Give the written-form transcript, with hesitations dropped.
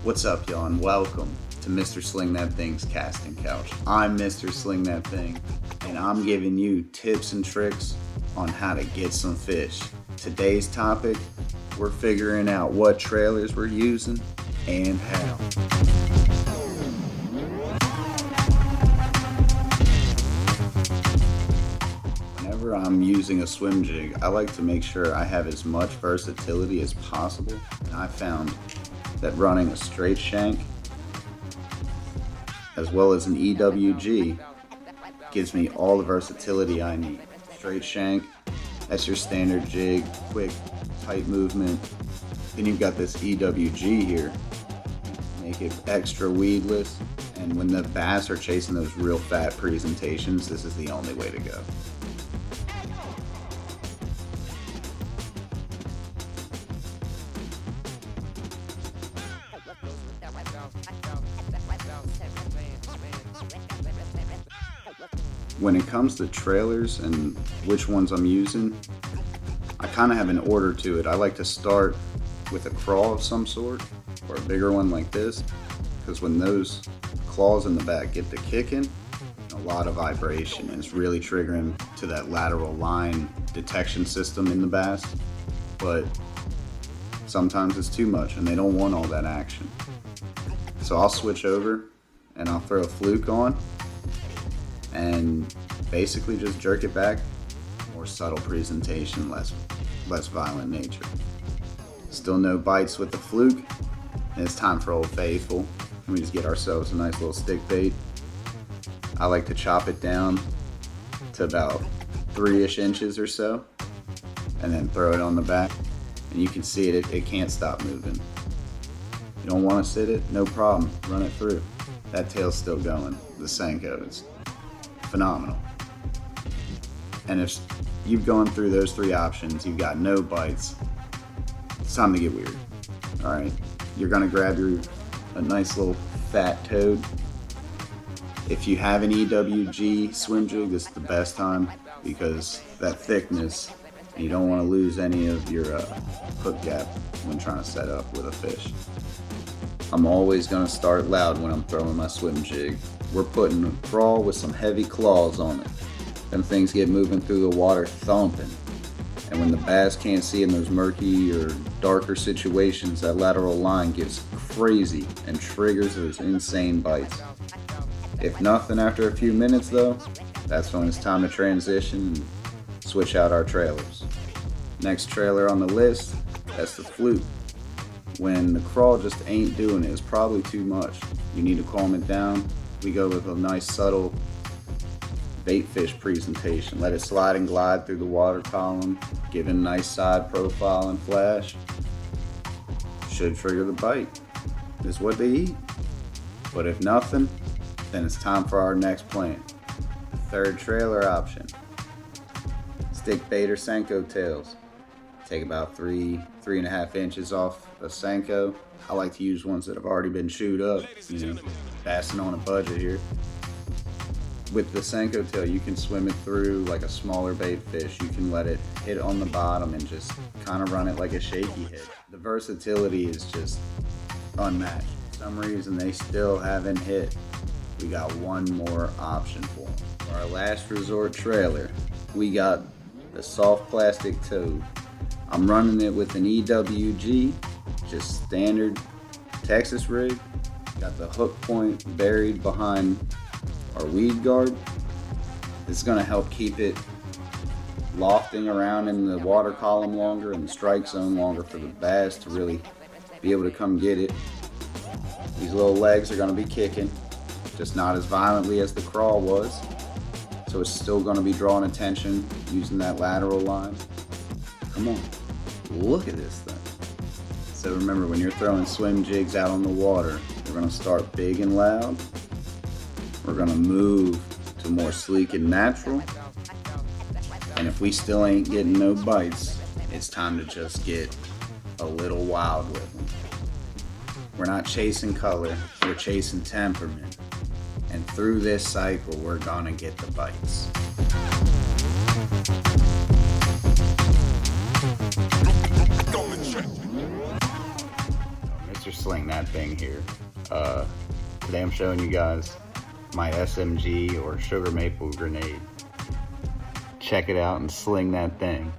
What's up, y'all, and welcome to Mr. Sling That Thing's Casting Couch. I'm Mr. Sling That Thing, and I'm giving you tips and tricks on how to get some fish. Today's topic, we're figuring out what trailers we're using and how. Whenever I'm using a swim jig, I like to make sure I have as much versatility as possible. And I found that running a straight shank as well as an EWG gives me all the versatility I need. Straight shank, that's your standard jig, quick, tight movement. Then you've got this EWG here, make it extra weedless, and when the bass are chasing those real fat presentations, this is the only way to go. When it comes to trailers and which ones I'm using, I kind of have an order to it. I like to start with a craw of some sort, or a bigger one like this, because when those claws in the back get to kicking, a lot of vibration, and it's really triggering to that lateral line detection system in the bass. But sometimes it's too much and they don't want all that action. So I'll switch over and I'll throw a fluke on and basically just jerk it back. More subtle presentation, less violent nature. Still no bites with the fluke, and it's time for Old Faithful. We just get ourselves a nice little stick bait. I like to chop it down to about 3-ish inches or so, and then throw it on the back. And you can see it can't stop moving. You don't want to sit it? No problem, run it through. That tail's still going. The Senkos, phenomenal. And if you've gone through those 3 options, you've got no bites, it's time to get weird. All right, you're gonna grab a nice little fat toad. If you have an EWG swim jig, this is the best time because that thickness, and you don't want to lose any of your hook gap when trying to set up with a fish. I'm always gonna start loud when I'm throwing my swim jig. We're putting a crawl with some heavy claws on it. Them things get moving through the water thumping. And when the bass can't see in those murky or darker situations, that lateral line gets crazy and triggers those insane bites. If nothing after a few minutes though, that's when it's time to transition and switch out our trailers. Next trailer on the list, that's the fluke. When the crawl just ain't doing it, it's probably too much. You need to calm it down. We go with a nice subtle bait fish presentation. Let it slide and glide through the water column, give it a nice side profile and flash. Should trigger the bite. It's what they eat. But if nothing, then it's time for our next plan. The third trailer option. Stick bait or Senko tails. Take about 3.5 inches off a Senko. I like to use ones that have already been chewed up, passing on a budget here. With the Senko tail, you can swim it through like a smaller bait fish. You can let it hit on the bottom and just kind of run it like a shaky hit. The versatility is just unmatched. For some reason, they still haven't hit. We got one more option for them. For our last resort trailer, we got the soft plastic toad. I'm running it with an EWG, just standard Texas rig. Got the hook point buried behind our weed guard. This is gonna help keep it lofting around in the water column longer and the strike zone longer for the bass to really be able to come get it. These little legs are gonna be kicking, just not as violently as the crawl was. So it's still gonna be drawing attention using that lateral line. Come on, look at this thing. So remember, when you're throwing swim jigs out on the water, we're gonna start big and loud. We're gonna move to more sleek and natural. And if we still ain't getting no bites, it's time to just get a little wild with them. We're not chasing color, we're chasing temperament. And through this cycle, we're gonna get the bites. master sling that thing here. Today I'm showing you guys my SMG or sugar maple grenade. Check it out and sling that thing.